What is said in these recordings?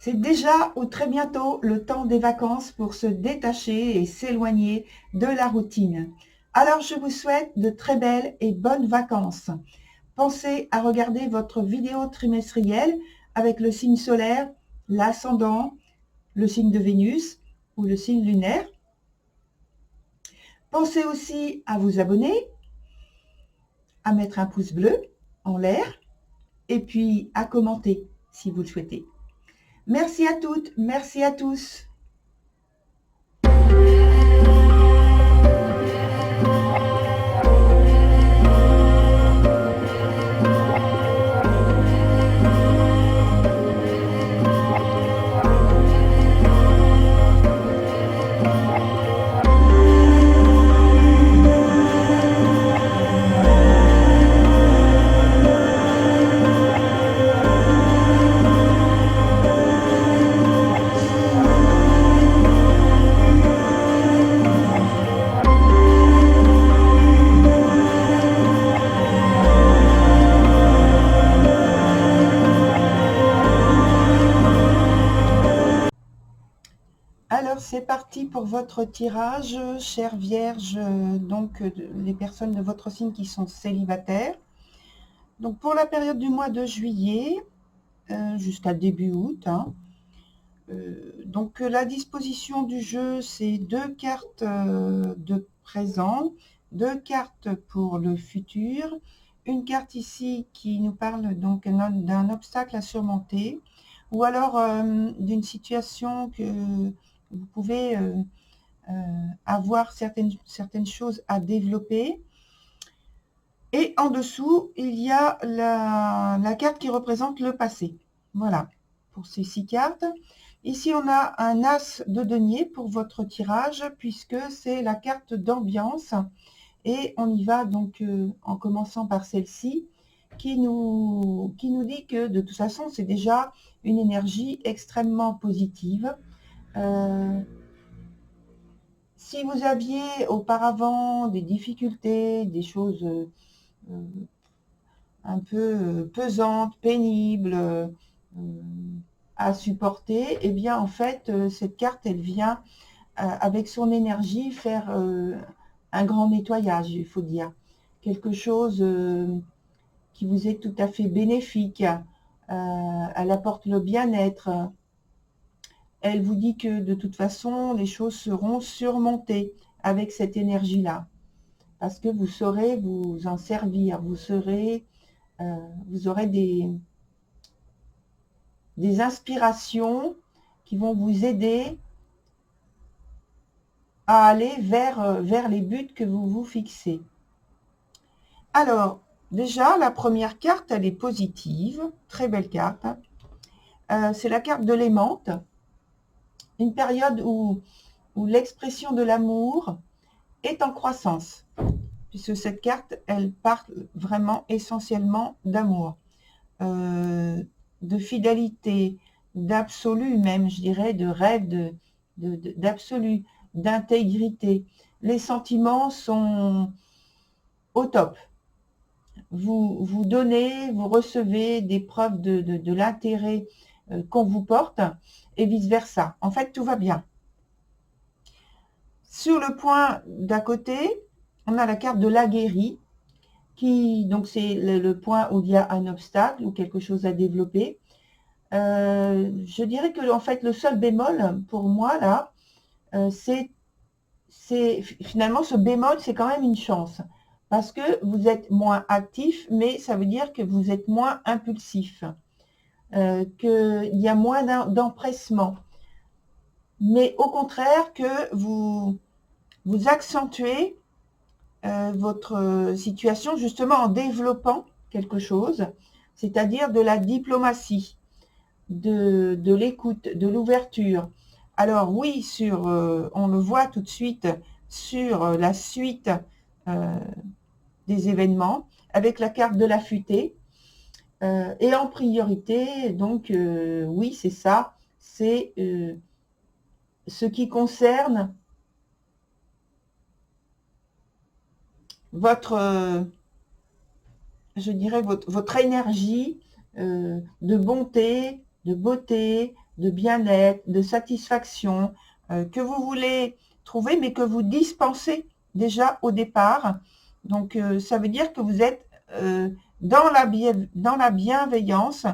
C'est déjà ou très bientôt le temps des vacances pour se détacher et s'éloigner de la routine. Alors je vous souhaite de très belles et bonnes vacances. Pensez à regarder votre vidéo trimestrielle avec le signe solaire, l'ascendant, le signe de Vénus ou le signe lunaire. Pensez aussi à vous abonner, à mettre un pouce bleu en l'air et puis à commenter si vous le souhaitez. Merci à toutes, merci à tous. Alors c'est parti pour votre tirage, chères vierges, donc les personnes de votre signe qui sont célibataires. Donc pour la période du mois de juillet jusqu'à début août, donc la disposition du jeu, c'est 2 cartes de présent, 2 cartes pour le futur, une carte ici qui nous parle donc d'un obstacle à surmonter, ou alors d'une situation que vous pouvez avoir certaines choses à développer. Et en dessous, il y a la carte qui représente le passé. Voilà, pour ces 6 cartes. Ici, on a un as de denier pour votre tirage, puisque c'est la carte d'ambiance. Et on y va donc en commençant par celle-ci, qui nous dit que de toute façon, c'est déjà une énergie extrêmement positive. Si vous aviez auparavant des difficultés, des choses un peu pesantes, pénibles à supporter, eh bien en fait cette carte elle vient avec son énergie faire un grand nettoyage, il faut dire. Quelque chose qui vous est tout à fait bénéfique. Elle apporte le bien-être. Elle vous dit que de toute façon, les choses seront surmontées avec cette énergie-là. Parce que vous saurez vous en servir. Vous aurez des inspirations qui vont vous aider à aller vers les buts que vous vous fixez. Alors, déjà, la première carte, elle est positive. Très belle carte. C'est la carte de l'aimante. Une période où l'expression de l'amour est en croissance, puisque cette carte, elle parle vraiment essentiellement d'amour, de fidélité, d'absolu même, je dirais, de rêve, d'absolu, d'intégrité. Les sentiments sont au top. Vous donnez, vous recevez des preuves de l'intérêt qu'on vous porte, et vice-versa. En fait, tout va bien. Sur le point d'à côté, on a la carte de l'aguerri, qui, donc c'est le point où il y a un obstacle ou quelque chose à développer. Je dirais que en fait, le seul bémol pour moi, là, c'est finalement ce bémol, c'est quand même une chance. Parce que vous êtes moins actif, mais ça veut dire que vous êtes moins impulsif, qu'il y a moins d'empressement. Mais au contraire, que vous accentuez votre situation justement en développant quelque chose, c'est-à-dire de la diplomatie, de l'écoute, de l'ouverture. Alors oui, on le voit tout de suite sur la suite des événements, avec la carte de la futaie. Et en priorité, donc oui, c'est ça, c'est ce qui concerne votre, je dirais, votre énergie de bonté, de beauté, de bien-être, de satisfaction que vous voulez trouver, mais que vous dispensez déjà au départ. Donc, ça veut dire que vous êtes dans la bienveillance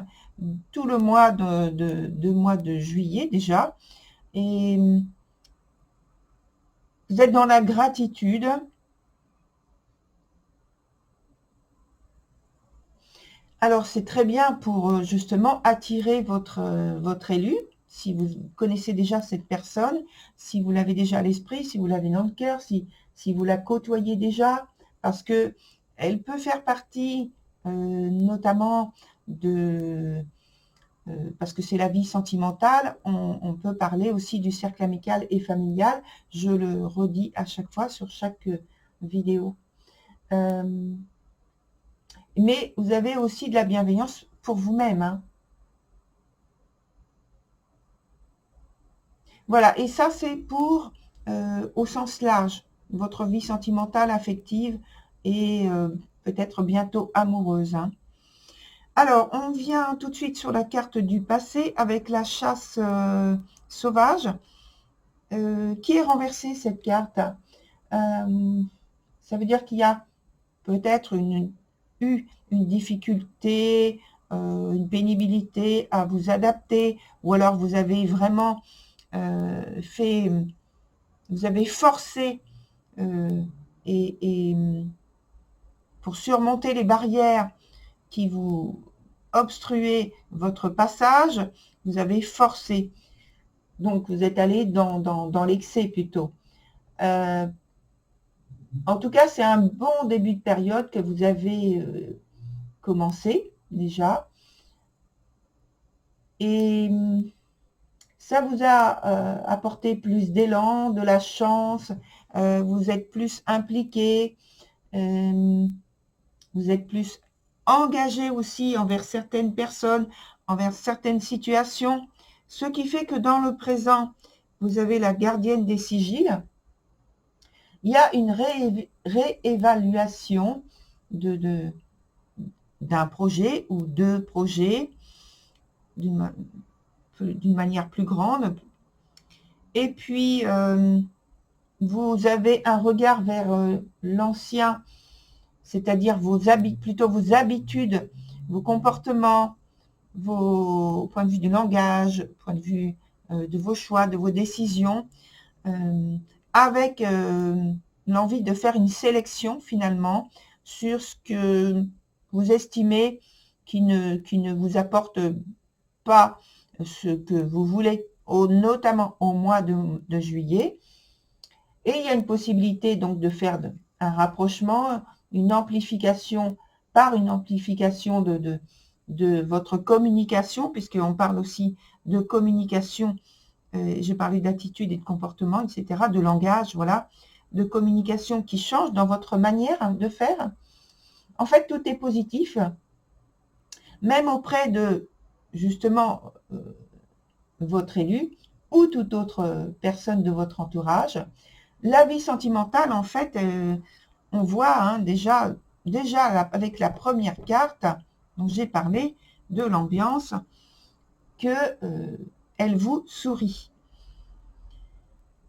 tout le mois mois de juillet déjà. Et vous êtes dans la gratitude. Alors, c'est très bien pour justement attirer votre élu. Si vous connaissez déjà cette personne, si vous l'avez déjà à l'esprit, si vous l'avez dans le cœur, si vous la côtoyez déjà, parce que elle peut faire partie notamment parce que c'est la vie sentimentale, on peut parler aussi du cercle amical et familial. Je le redis à chaque fois sur chaque vidéo. Mais vous avez aussi de la bienveillance pour vous-même. Hein. Voilà, et ça c'est pour, au sens large, votre vie sentimentale, affective et peut-être bientôt amoureuse. Hein. Alors, on vient tout de suite sur la carte du passé avec la chasse sauvage. Qui est renversée cette carte? Ça veut dire qu'il y a peut-être eu une difficulté, une pénibilité à vous adapter, ou alors vous avez vraiment vous avez forcé et pour surmonter les barrières qui vous obstruaient votre passage, vous avez forcé. Donc, vous êtes allé dans l'excès plutôt. En tout cas, c'est un bon début de période que vous avez commencé déjà. Et ça vous a apporté plus d'élan, de la chance, vous êtes plus impliqué, vous êtes plus engagé aussi envers certaines personnes, envers certaines situations, ce qui fait que dans le présent, vous avez la gardienne des sigils. Il y a une réévaluation d'un projet ou de projets d'une manière plus grande. Et puis, vous avez un regard vers l'ancien, c'est-à-dire plutôt vos habitudes, vos comportements, vos points de vue du langage, point de vue de vos choix, de vos décisions, avec l'envie de faire une sélection finalement sur ce que vous estimez qui ne vous apporte pas ce que vous voulez, notamment au mois de juillet. Et il y a une possibilité donc de faire un rapprochement, une amplification, par une amplification de votre communication, puisqu'on parle aussi de communication, j'ai parlé d'attitude et de comportement, etc., de langage, voilà, de communication qui change dans votre manière de faire. En fait, tout est positif, même auprès de, justement, votre élu ou toute autre personne de votre entourage. La vie sentimentale, en fait, on voit hein, déjà avec la première carte dont j'ai parlé de l'ambiance, que elle vous sourit.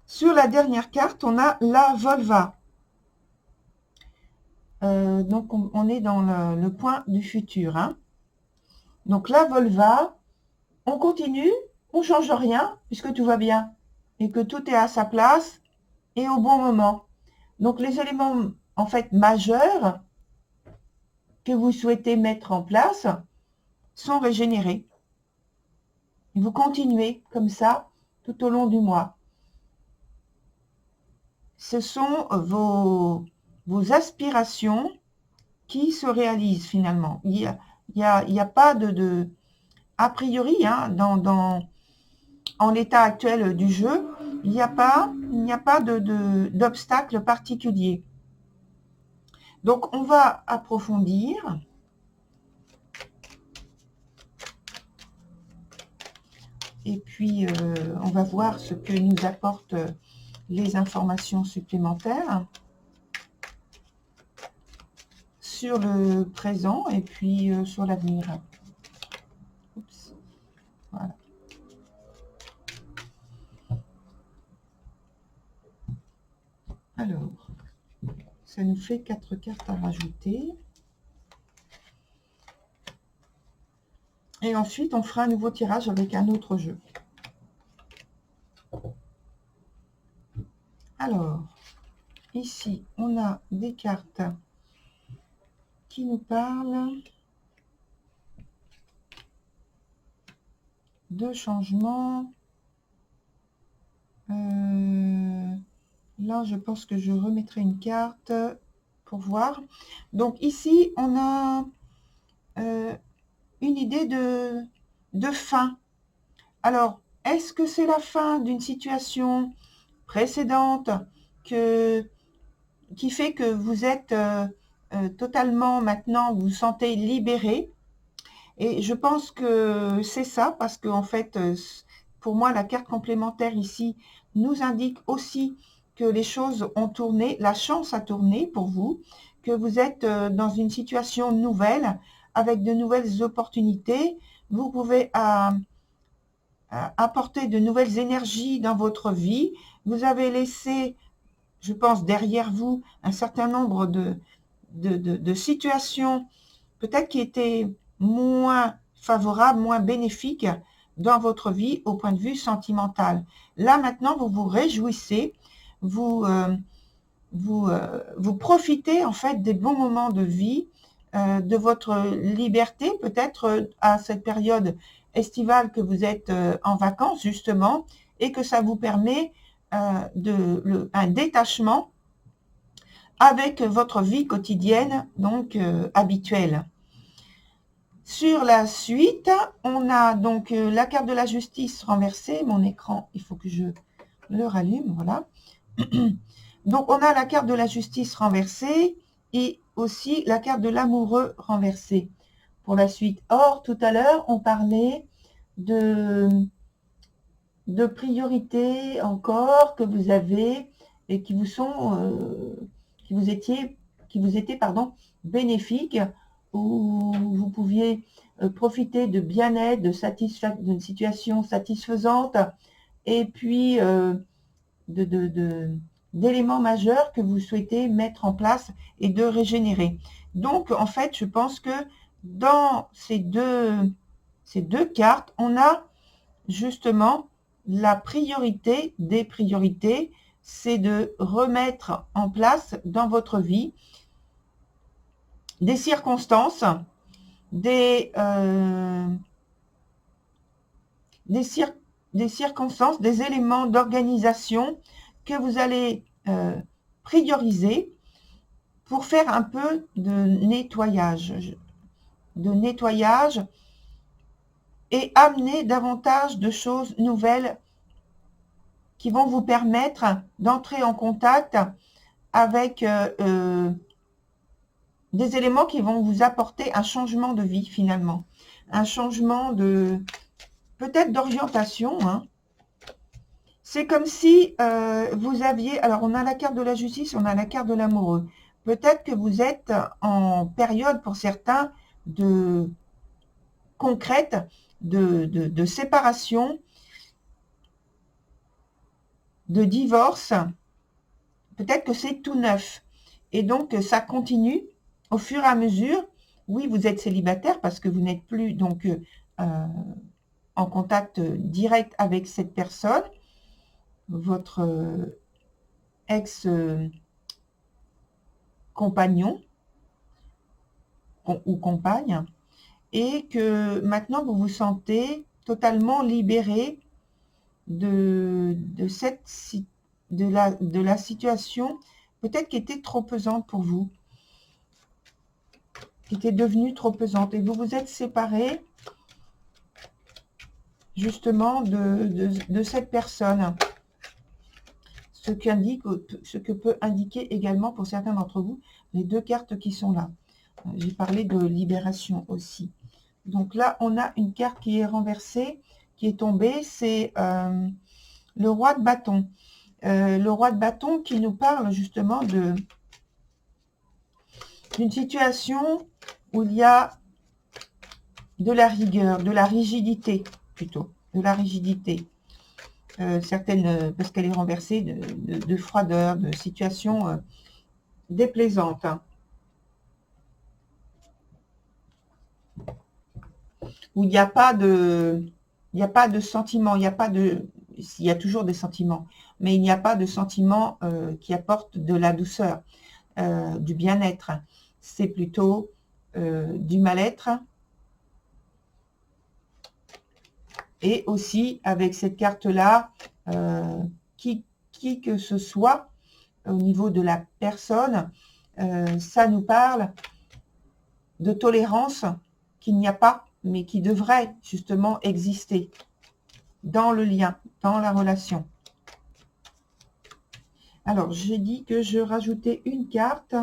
Sur la dernière carte, on a la volva. Donc, on est dans le point du futur. Hein. Donc, la volva, on continue, on ne change rien, puisque tout va bien, et que tout est à sa place et au bon moment. Donc, les éléments, en fait, majeurs que vous souhaitez mettre en place sont régénérés. Et vous continuez comme ça tout au long du mois. Ce sont vos aspirations qui se réalisent finalement. Il n'y a pas a priori, hein, en l'état actuel du jeu, il n'y a pas d'obstacle particulier. Donc, on va approfondir. Et puis, on va voir ce que nous apportent les informations supplémentaires sur le présent et puis sur l'avenir. Voilà. Alors, ça nous fait 4 cartes à rajouter. Et ensuite, on fera un nouveau tirage avec un autre jeu. Alors, ici, on a des cartes qui nous parlent de changements. Là, je pense que je remettrai une carte pour voir. Donc ici, on a une idée de fin. Alors, est-ce que c'est la fin d'une situation précédente qui fait que vous êtes totalement maintenant, vous vous sentez libéré? Et je pense que c'est ça, parce que en fait, pour moi, la carte complémentaire ici nous indique aussi que les choses ont tourné, la chance a tourné pour vous, que vous êtes dans une situation nouvelle, avec de nouvelles opportunités. Vous pouvez apporter de nouvelles énergies dans votre vie. Vous avez laissé, je pense, derrière vous un certain nombre de situations peut-être qui étaient moins favorables, moins bénéfiques dans votre vie au point de vue sentimental. Là, maintenant, vous vous réjouissez, vous profitez en fait des bons moments de vie, de votre liberté, peut-être à cette période estivale que vous êtes en vacances justement, et que ça vous permet un détachement avec votre vie quotidienne, donc habituelle. Sur la suite, on a donc la carte de la justice renversée. Mon écran, il faut que je le rallume, voilà. Donc, on a la carte de la justice renversée et aussi la carte de l'amoureux renversée pour la suite. Or, tout à l'heure, on parlait de priorités encore que vous avez et qui vous sont, qui vous étaient, pardon, bénéfiques, où vous pouviez profiter de bien-être, d'une situation satisfaisante, et puis d'éléments majeurs que vous souhaitez mettre en place et de régénérer. Donc, en fait, je pense que dans ces deux cartes, on a justement la priorité des priorités, c'est de remettre en place dans votre vie des circonstances, des circonstances, des éléments d'organisation que vous allez prioriser pour faire un peu de nettoyage et amener davantage de choses nouvelles qui vont vous permettre d'entrer en contact avec des éléments qui vont vous apporter un changement de vie finalement, un changement de peut-être d'orientation. Hein. C'est comme si vous aviez, alors on a la carte de la justice, on a la carte de l'amoureux. Peut-être que vous êtes en période pour certains de concrète, de séparation, de divorce. Peut-être que c'est tout neuf. Et donc, ça continue au fur et à mesure. Oui, vous êtes célibataire parce que vous n'êtes plus donc en contact direct avec cette personne, votre ex-compagnon ou compagne, et que maintenant vous vous sentez totalement libéré de la situation peut-être qui était trop pesante pour vous, qui était devenue trop pesante, et vous vous êtes séparés justement de cette personne. Ce que peut indiquer également pour certains d'entre vous les deux cartes qui sont là. J'ai parlé de libération aussi. Donc là, on a une carte qui est renversée, qui est tombée, c'est le roi de bâton. Le roi de bâton qui nous parle justement d'une situation où il y a de la rigueur, de la rigidité plutôt, de la rigidité. certaines, parce qu'elle est renversée, de froideur, de situations déplaisantes. Hein. Où il n'y a pas de... Il n'y a pas de sentiments, il n'y a pas de... Il y a toujours des sentiments, mais il n'y a pas de sentiments qui apportent de la douceur, du bien-être. C'est plutôt du mal-être. Et aussi, avec cette carte-là, qui que ce soit, au niveau de la personne, ça nous parle de tolérance qu'il n'y a pas, mais qui devrait justement exister dans le lien, dans la relation. Alors, j'ai dit que je rajoutais une carte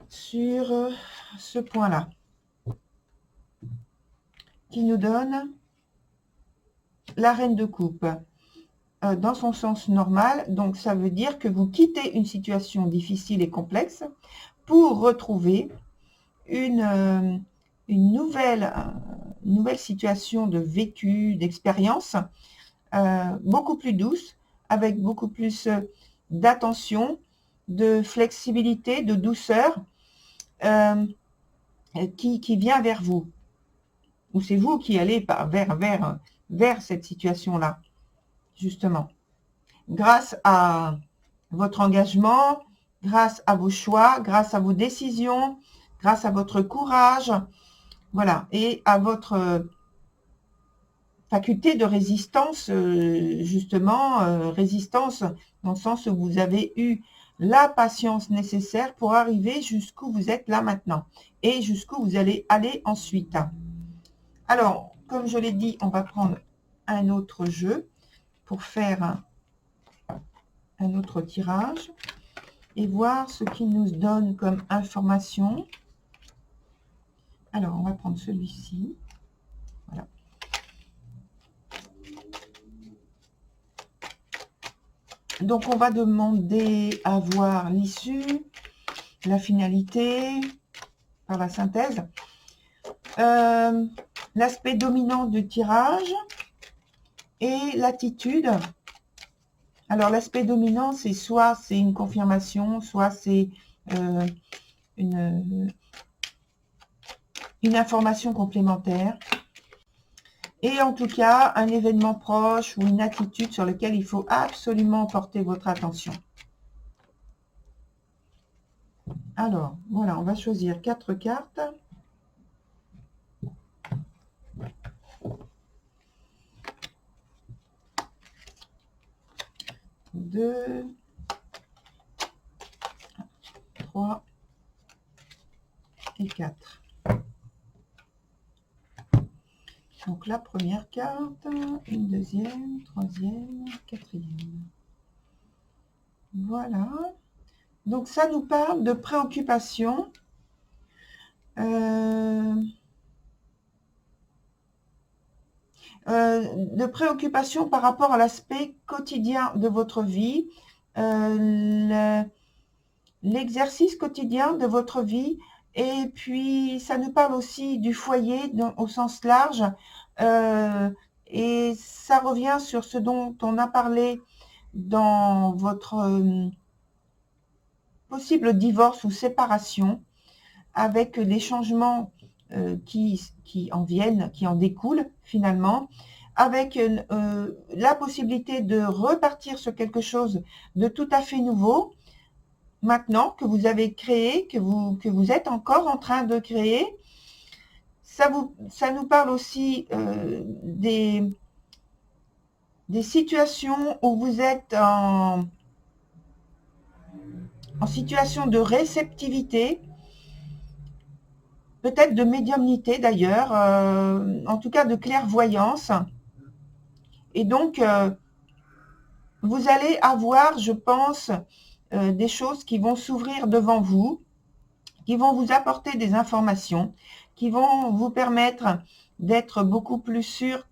sur ce point-là, qui nous donne la reine de coupe dans son sens normal. Donc, ça veut dire que vous quittez une situation difficile et complexe pour retrouver une nouvelle situation de vécu, d'expérience, beaucoup plus douce, avec beaucoup plus d'attention, de flexibilité, de douceur, qui vient vers vous. Ou c'est vous qui allez vers cette situation-là, justement. Grâce à votre engagement, grâce à vos choix, grâce à vos décisions, grâce à votre courage, voilà, et à votre faculté de résistance, justement, résistance dans le sens où vous avez eu la patience nécessaire pour arriver jusqu'où vous êtes là maintenant et jusqu'où vous allez aller ensuite. Alors, comme je l'ai dit, on va prendre un autre jeu pour faire un autre tirage et voir ce qu'il nous donne comme information. Alors, on va prendre celui-ci. Voilà. Donc, on va demander à voir l'issue, la finalité, par la synthèse. L'aspect dominant du tirage et l'attitude. Alors, l'aspect dominant, c'est soit c'est une confirmation, soit c'est une information complémentaire. Et en tout cas, un événement proche ou une attitude sur lequel il faut absolument porter votre attention. Alors, voilà, on va choisir 4 cartes. Deux, 3 et 4. Donc la première carte, une deuxième, troisième, quatrième. Voilà. Donc ça nous parle de préoccupation. De préoccupation par rapport à l'aspect quotidien de votre vie, l'exercice quotidien de votre vie, et puis ça nous parle aussi du foyer au sens large, et ça revient sur ce dont on a parlé dans votre possible divorce ou séparation, avec les changements qui en viennent, qui en découlent finalement, avec la possibilité de repartir sur quelque chose de tout à fait nouveau, maintenant que vous avez créé, que vous êtes encore en train de créer. Ça nous parle aussi des situations où vous êtes en situation de réceptivité, peut-être de médiumnité d'ailleurs, en tout cas de clairvoyance. Et donc, vous allez avoir, je pense, des choses qui vont s'ouvrir devant vous, qui vont vous apporter des informations, qui vont vous permettre d'être beaucoup plus sûr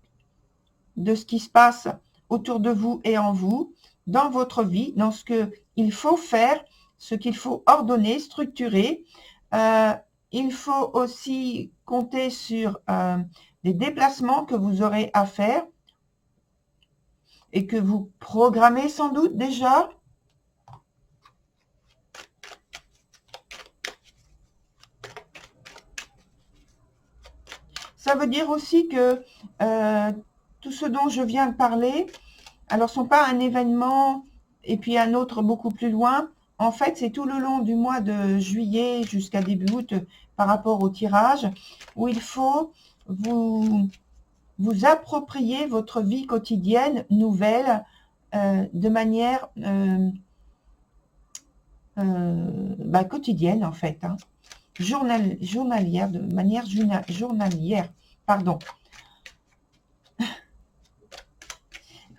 de ce qui se passe autour de vous et en vous, dans votre vie, dans ce qu'il faut faire, ce qu'il faut ordonner, structurer. Il faut aussi compter sur des déplacements que vous aurez à faire et que vous programmez sans doute déjà. Ça veut dire aussi que tout ce dont je viens de parler, alors ce ne sont pas un événement et puis un autre beaucoup plus loin. En fait, c'est tout le long du mois de juillet jusqu'à début août par rapport au tirage, où il faut vous approprier votre vie quotidienne nouvelle de manière quotidienne en fait, hein, journalière, de manière journalière, pardon.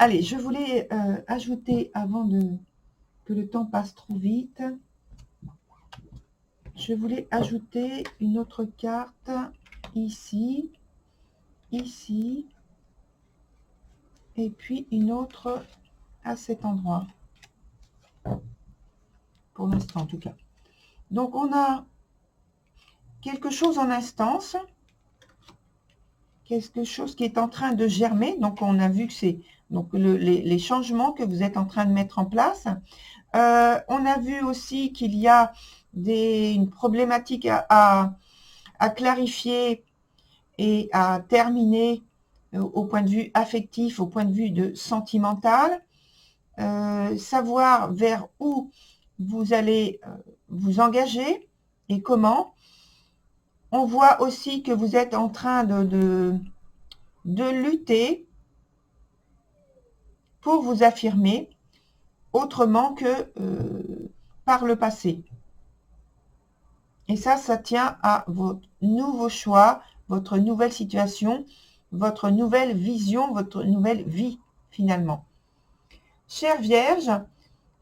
Allez, je voulais ajouter, avant que le temps passe trop vite, je voulais ajouter une autre carte ici, ici, et puis une autre à cet endroit, pour l'instant en tout cas. Donc on a quelque chose en instance, quelque chose qui est en train de germer. Donc on a vu que c'est donc les changements que vous êtes en train de mettre en place. On a vu aussi qu'il y a une problématique à clarifier et à terminer au point de vue affectif, au point de vue de sentimental. Savoir vers où vous allez vous engager et comment. On voit aussi que vous êtes en train de lutter pour vous affirmer autrement que par le passé. Et ça tient à votre nouveau choix, votre nouvelle situation, votre nouvelle vision, votre nouvelle vie finalement. Chère Vierge,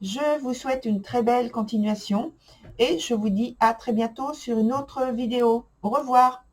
je vous souhaite une très belle continuation et je vous dis à très bientôt sur une autre vidéo. Au revoir.